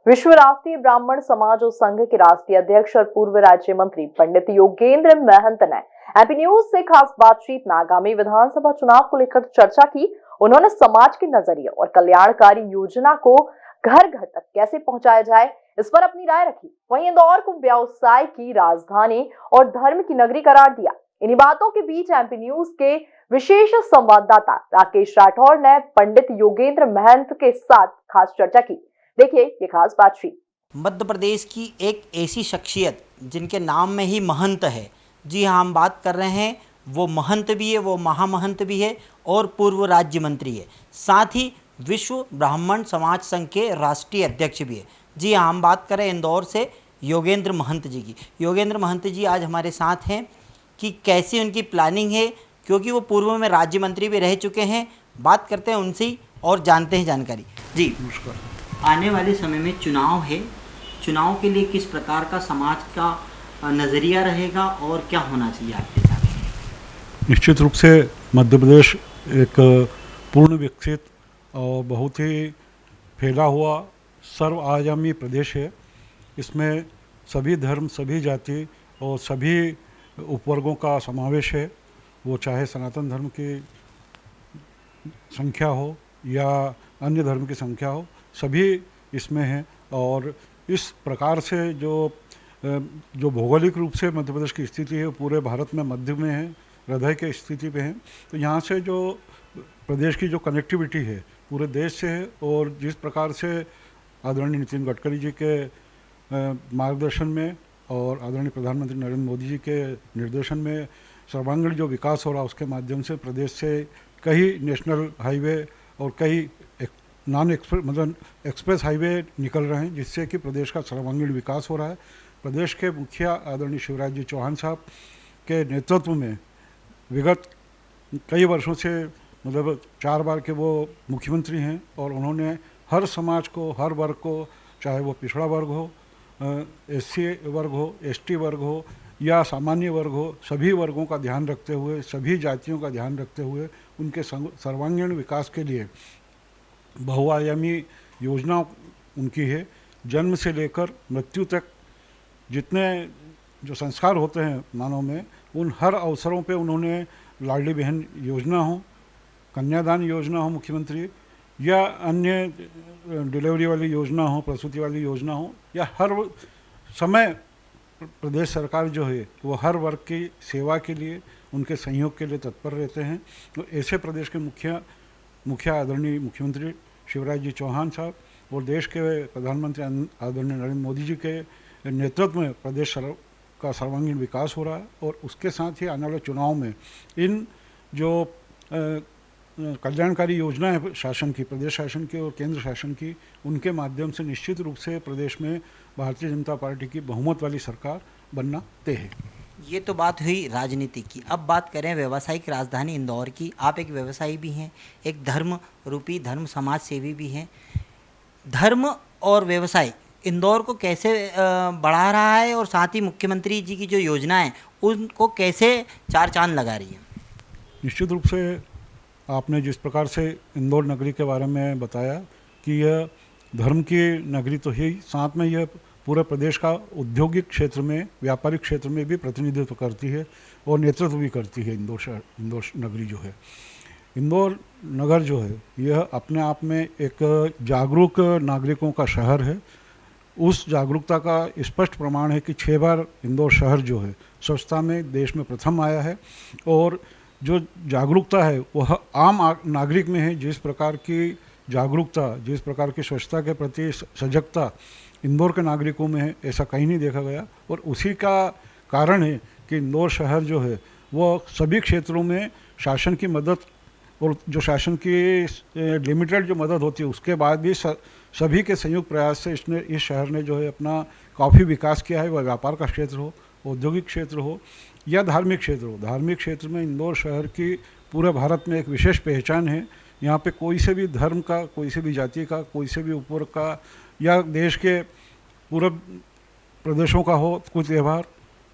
विश्व राष्ट्रीय ब्राह्मण समाज और संघ के राष्ट्रीय अध्यक्ष और पूर्व राज्य मंत्री पंडित योगेंद्र महंत ने एपी न्यूज से खास बातचीत में आगामी विधानसभा चुनाव को लेकर चर्चा की। उन्होंने समाज के नजरिए और कल्याणकारी योजना को घर घर तक कैसे पहुंचाया जाए, इस पर अपनी राय रखी। वहीं इंदौर को व्यवसाय की राजधानी और धर्म की नगरी करार दिया। इन्हीं बातों के बीच एमपी न्यूज के विशेष संवाददाता राकेश राठौर ने पंडित योगेंद्र महंत के साथ खास चर्चा की। देखिए ये खास बातचीत। मध्य प्रदेश की एक ऐसी शख्सियत जिनके नाम में ही महंत है। जी हाँ, हम बात कर रहे हैं, वो महंत भी है, वो महामहंत भी है और पूर्व राज्य मंत्री है, साथ ही विश्व ब्राह्मण समाज संघ के राष्ट्रीय अध्यक्ष भी है। जी हाँ, हम बात करें इंदौर से योगेंद्र महंत जी की। योगेंद्र महंत जी आज हमारे साथ हैं कि कैसी उनकी प्लानिंग है, क्योंकि वो पूर्व में राज्य मंत्री भी रह चुके हैं। बात करते हैं उनसे और जानते हैं जानकारी। जी नमस्कार। आने वाले समय में चुनाव है, चुनाव के लिए किस प्रकार का समाज का नज़रिया रहेगा और क्या होना चाहिए आपके हिसाब से? निश्चित रूप से मध्य प्रदेश एक पूर्ण विकसित और बहुत ही फैला हुआ सर्व आयामी प्रदेश है। इसमें सभी धर्म, सभी जाति और सभी उपवर्गों का समावेश है। वो चाहे सनातन धर्म की संख्या हो या अन्य धर्म की संख्या हो, सभी इसमें हैं। और इस प्रकार से जो भौगोलिक रूप से मध्य प्रदेश की स्थिति है, पूरे भारत में मध्य में है, हृदय के स्थिति पे है। तो यहाँ से जो प्रदेश की जो कनेक्टिविटी है पूरे देश से है, और जिस प्रकार से आदरणीय नितिन गडकरी जी के मार्गदर्शन में और आदरणीय प्रधानमंत्री नरेंद्र मोदी जी के निर्देशन में सर्वांगीण जो विकास हो रहा है, उसके माध्यम से प्रदेश से कई नेशनल हाईवे और कई नॉन एक्सप्रेस मतलब एक्सप्रेस हाईवे निकल रहे हैं, जिससे कि प्रदेश का सर्वांगीण विकास हो रहा है। प्रदेश के मुखिया आदरणीय शिवराज जी चौहान साहब के नेतृत्व में विगत कई वर्षों से मतलब 4 बार के वो मुख्यमंत्री हैं, और उन्होंने हर समाज को, हर वर्ग को, चाहे वो पिछड़ा वर्ग हो, एससी वर्ग हो, एसटी वर्ग हो या सामान्य वर्ग हो, सभी वर्गों का ध्यान रखते हुए, सभी जातियों का ध्यान रखते हुए उनके सर्वांगीण विकास के लिए बहुआयामी योजना उनकी है। जन्म से लेकर मृत्यु तक जितने जो संस्कार होते हैं मानव में, उन हर अवसरों पे उन्होंने लाडली बहन योजना हो, कन्यादान योजना हो मुख्यमंत्री, या अन्य डिलीवरी वाली योजना हो, प्रसूति वाली योजना हो, या हर समय प्रदेश सरकार जो है वो हर वर्ग की सेवा के लिए, उनके सहयोग के लिए तत्पर रहते हैं। तो ऐसे प्रदेश के मुखिया आदरणीय मुख्यमंत्री शिवराज जी चौहान साहब और देश के प्रधानमंत्री आदरणीय नरेंद्र मोदी जी के नेतृत्व में प्रदेश का सर्वांगीण विकास हो रहा है। और उसके साथ ही आने वाले चुनाव में इन जो कल्याणकारी योजना है शासन की, प्रदेश शासन की और केंद्र शासन की, उनके माध्यम से निश्चित रूप से प्रदेश में भारतीय जनता पार्टी की बहुमत वाली सरकार बनना तय है। ये तो बात हुई राजनीति की। अब बात करें व्यावसायिक राजधानी इंदौर की। आप एक व्यवसायी भी हैं, एक धर्म रूपी धर्म समाज सेवी भी हैं। धर्म और व्यवसाय इंदौर को कैसे बढ़ा रहा है, और साथ ही मुख्यमंत्री जी की जो योजना है उनको कैसे चार चांद लगा रही है? निश्चित रूप से आपने जिस प्रकार से इंदौर नगरी के बारे में बताया कि यह धर्म की नगरी तो है, साथ में यह पूरे प्रदेश का औद्योगिक क्षेत्र में, व्यापारिक क्षेत्र में भी प्रतिनिधित्व करती है और नेतृत्व भी करती है। इंदौर नगरी जो है, इंदौर नगर जो है, यह अपने आप में एक जागरूक नागरिकों का शहर है। उस जागरूकता का स्पष्ट प्रमाण है कि 6 बार इंदौर शहर जो है स्वच्छता में देश में प्रथम आया है। और जो जागरूकता है वह आम नागरिक में है। जिस प्रकार की जागरूकता, जिस प्रकार की स्वच्छता के प्रति सजगता इंदौर के नागरिकों में है, ऐसा कहीं नहीं देखा गया। और उसी का कारण है कि इंदौर शहर जो है वो सभी क्षेत्रों में शासन की मदद, और जो शासन की लिमिटेड जो मदद होती है उसके बाद भी सभी के संयुक्त प्रयास से इस शहर ने जो है अपना काफ़ी विकास किया है। वह व्यापार का क्षेत्र हो, औद्योगिक क्षेत्र हो या धार्मिक क्षेत्र हो। धार्मिक क्षेत्र में इंदौर शहर की पूरे भारत में एक विशेष पहचान है। यहाँ पे कोई से भी धर्म का, कोई से भी जाति का, कोई से भी उपवर्ग का या देश के पूर्व प्रदेशों का हो कोई त्यौहार,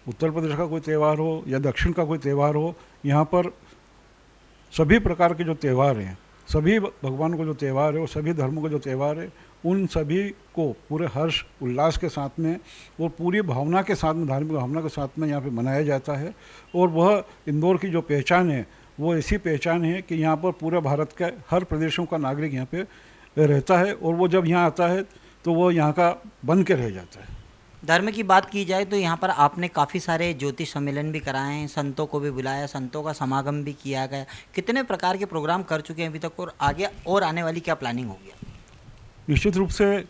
उत्तर प्रदेश का कोई त्यौहार हो या दक्षिण का कोई त्यौहार हो, यहाँ पर सभी प्रकार के जो त्यौहार हैं, सभी भगवान को जो त्यौहार है, वो सभी धर्मों का जो त्यौहार है, उन सभी को पूरे हर्ष उल्लास के साथ में और पूरी भावना के साथ में, धार्मिक भावना के साथ में यहाँ पे मनाया जाता है। और वह इंदौर की जो पहचान है वो ऐसी पहचान है कि यहाँ पर पूरे भारत के हर प्रदेशों का नागरिक यहाँ पे रहता है, और वो जब यहाँ आता है तो वो यहाँ का बन के रह जाता है। धर्म की बात की जाए तो यहाँ पर आपने काफ़ी सारे ज्योतिष सम्मेलन भी कराए हैं, संतों को भी बुलाया, संतों का समागम भी किया गया। कितने प्रकार के प्रोग्राम कर चुके हैं अभी तक, और आगे और आने वाली क्या प्लानिंग होगी? निश्चित रूप से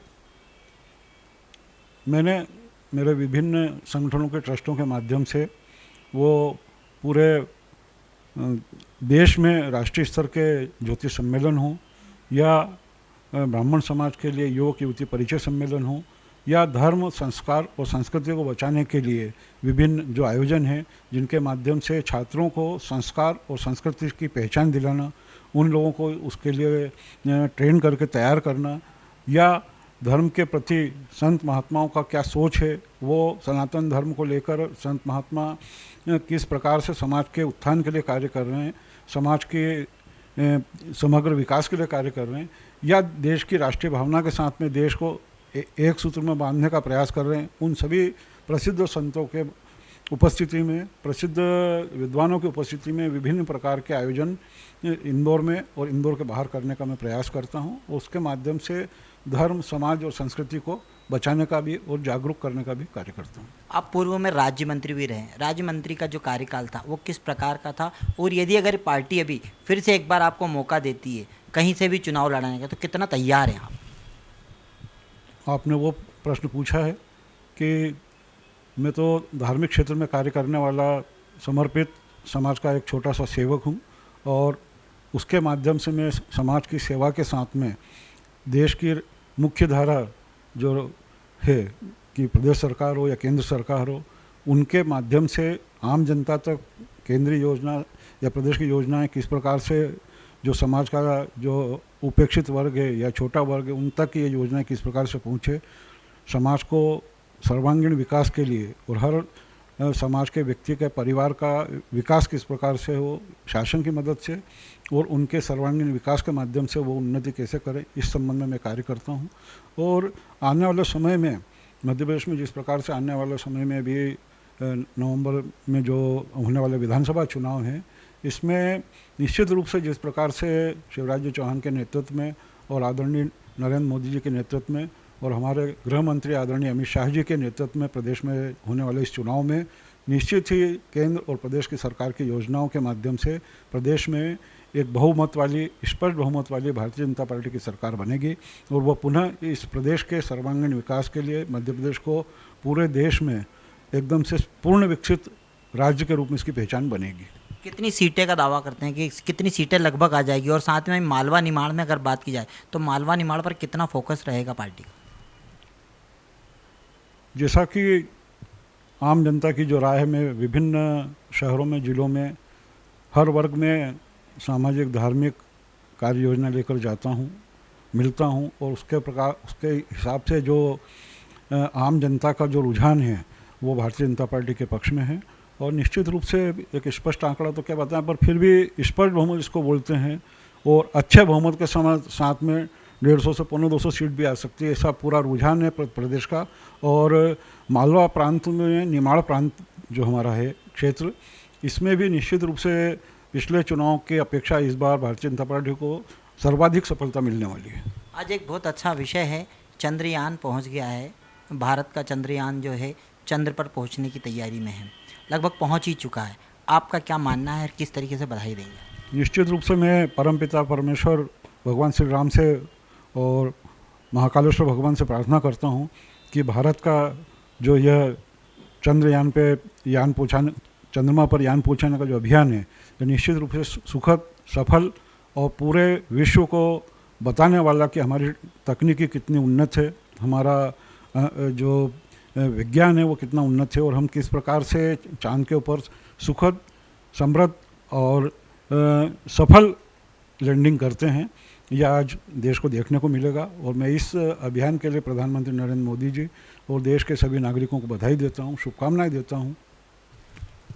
मैंने मेरे विभिन्न संगठनों के ट्रस्टों के माध्यम से वो पूरे देश में राष्ट्रीय स्तर के ज्योतिष सम्मेलन हों, या ब्राह्मण समाज के लिए युवक युवती परिचय सम्मेलन हो, या धर्म, संस्कार और संस्कृति को बचाने के लिए विभिन्न जो आयोजन हैं, जिनके माध्यम से छात्रों को संस्कार और संस्कृति की पहचान दिलाना, उन लोगों को उसके लिए ट्रेन करके तैयार करना, या धर्म के प्रति संत महात्माओं का क्या सोच है, वो सनातन धर्म को लेकर संत महात्मा किस प्रकार से समाज के उत्थान के लिए कार्य कर रहे हैं, समाज के समग्र विकास के लिए कार्य कर रहे हैं, या देश की राष्ट्रीय भावना के साथ में देश को एक सूत्र में बांधने का प्रयास कर रहे हैं, उन सभी प्रसिद्ध संतों के उपस्थिति में, प्रसिद्ध विद्वानों की उपस्थिति में विभिन्न प्रकार के आयोजन इंदौर में और इंदौर के बाहर करने का मैं प्रयास करता हूं। उसके माध्यम से धर्म, समाज और संस्कृति को बचाने का भी और जागरूक करने का भी कार्य करता हूं। आप पूर्व में राज्य मंत्री भी रहे। राज्य मंत्री का जो कार्यकाल था वो किस प्रकार का था, और यदि अगर पार्टी अभी फिर से एक बार आपको मौका देती है कहीं से भी चुनाव लड़ाने का, तो कितना तैयार हैं आप? आपने वो प्रश्न पूछा है कि मैं तो धार्मिक क्षेत्र में कार्य करने वाला समर्पित समाज का एक छोटा सा सेवक हूँ, और उसके माध्यम से मैं समाज की सेवा के साथ में देश की मुख्य धारा जो है कि प्रदेश सरकार हो या केंद्र सरकार हो, उनके माध्यम से आम जनता तक केंद्रीय योजना या प्रदेश की योजनाएं किस प्रकार से जो समाज का जो उपेक्षित वर्ग है या छोटा वर्ग है, उन तक ये योजनाएं किस प्रकार से पहुँचे, समाज को सर्वांगीण विकास के लिए और हर समाज के व्यक्ति के परिवार का विकास किस प्रकार से हो शासन की मदद से, और उनके सर्वांगीण विकास के माध्यम से वो उन्नति कैसे करें, इस संबंध में मैं कार्य करता हूँ। और आने वाले समय में मध्य प्रदेश में जिस प्रकार से आने वाले समय में भी नवंबर में जो होने वाले विधानसभा चुनाव हैं, इसमें निश्चित रूप से जिस प्रकार से शिवराज जी चौहान के नेतृत्व में और आदरणीय नरेंद्र मोदी जी के नेतृत्व में और हमारे गृह मंत्री आदरणीय अमित शाह जी के नेतृत्व में प्रदेश में होने वाले इस चुनाव में निश्चित ही केंद्र और प्रदेश की सरकार की योजनाओं के माध्यम से प्रदेश में एक बहुमत वाली, स्पष्ट बहुमत वाली भारतीय जनता पार्टी की सरकार बनेगी, और वह पुनः इस प्रदेश के सर्वांगीण विकास के लिए मध्य प्रदेश को पूरे देश में एकदम से पूर्ण विकसित राज्य के रूप में इसकी पहचान बनेगी। कितनी सीटें का दावा करते हैं कि कितनी सीटें लगभग आ जाएगी, और साथ में मालवा निमाड़ में अगर बात की जाए तो मालवा निमाड़ पर कितना फोकस रहेगा पार्टी का? जैसा कि आम जनता की जो राय है, मैं विभिन्न शहरों में, जिलों में, हर वर्ग में सामाजिक धार्मिक कार्य योजना लेकर जाता हूँ, मिलता हूँ, और उसके हिसाब से जो आम जनता का जो रुझान है वो भारतीय जनता पार्टी के पक्ष में है। और निश्चित रूप से एक स्पष्ट आंकड़ा तो क्या बताएं, पर फिर भी स्पष्ट बहुमत इसको बोलते हैं, और अच्छे बहुमत के साथ में 150 से 200 सीट भी आ सकती है, ऐसा पूरा रुझान है प्रदेश का। और मालवा प्रांत में, निमाड़ प्रांत जो हमारा है क्षेत्र, इसमें भी निश्चित रूप से पिछले चुनाव की अपेक्षा इस बार भारतीय जनता पार्टी को सर्वाधिक सफलता मिलने वाली है। आज एक बहुत अच्छा विषय है, चंद्रयान पहुंच गया है। भारत का चंद्रयान जो है चंद्र पर पहुंचने की तैयारी में है, लगभग पहुंच ही चुका है। आपका क्या मानना है और किस तरीके से बधाई देंगे? निश्चित रूप से मैं परमपिता परमेश्वर भगवान श्री राम से और महाकालेश्वर भगवान से प्रार्थना करता हूं कि भारत का जो यह चंद्रयान पे यान पहुँचाने, चंद्रमा पर यान पहुँचाने का जो अभियान है, ये निश्चित रूप से सुखद, सफल और पूरे विश्व को बताने वाला कि हमारी तकनीकी कितनी उन्नत है, हमारा जो विज्ञान है वो कितना उन्नत है, और हम किस प्रकार से चांद के ऊपर सुखद, समृद्ध और सफल लैंडिंग करते हैं, यह आज देश को देखने को मिलेगा। और मैं इस अभियान के लिए प्रधानमंत्री नरेंद्र मोदी जी और देश के सभी नागरिकों को बधाई देता हूँ, शुभकामनाएं देता हूँ।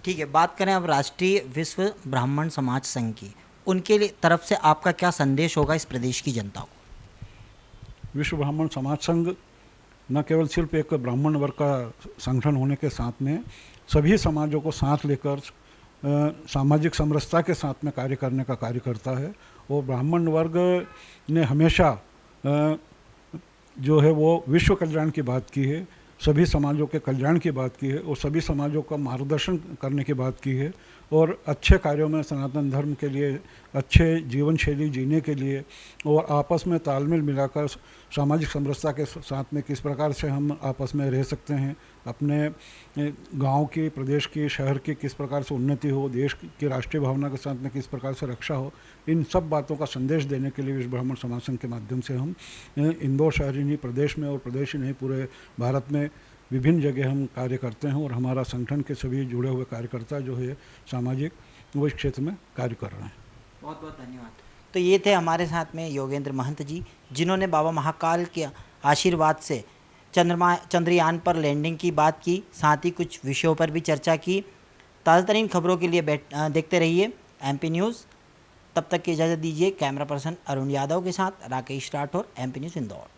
ठीक है, बात करें अब राष्ट्रीय विश्व ब्राह्मण समाज संघ की, उनके लिए तरफ से आपका क्या संदेश होगा इस प्रदेश की जनता को? विश्व ब्राह्मण समाज संघ न केवल सिर्फ एक ब्राह्मण वर्ग का संगठन होने के साथ में सभी समाजों को साथ लेकर सामाजिक समरसता के साथ में कार्य करने का कार्य करता है। और ब्राह्मण वर्ग ने हमेशा जो है वो विश्व कल्याण की बात की है, सभी समाजों के कल्याण की बात की है और सभी समाजों का मार्गदर्शन करने की बात की है और अच्छे कार्यों में सनातन धर्म के लिए, अच्छे जीवन शैली जीने के लिए और आपस में तालमेल मिलाकर सामाजिक समरसता के साथ में किस प्रकार से हम आपस में रह सकते हैं, अपने गांव की, प्रदेश की, शहर की किस प्रकार से उन्नति हो, देश की राष्ट्रीय भावना के साथ में किस प्रकार से रक्षा हो, इन सब बातों का संदेश देने के लिए विश्व ब्राह्मण समाज संघ के माध्यम से हम इंदौर शहर ही नहीं, प्रदेश में और प्रदेश ही नहीं पूरे भारत में विभिन्न जगह हम कार्य करते हैं और हमारा संगठन के सभी जुड़े हुए कार्यकर्ता जो है सामाजिक वो इस क्षेत्र में कार्य कर रहे हैं। बहुत बहुत धन्यवाद। तो ये थे हमारे साथ में योगेंद्र महंत जी, जिन्होंने बाबा महाकाल के आशीर्वाद से चंद्रयान पर लैंडिंग की बात की, साथ ही कुछ विषयों पर भी चर्चा की। ताज़ा तरीन खबरों के लिए देखते रहिए MP न्यूज़। तब तक की इजाज़त दीजिए। कैमरा पर्सन अरुण यादव के साथ राकेश राठौर, MP न्यूज़ इंदौर।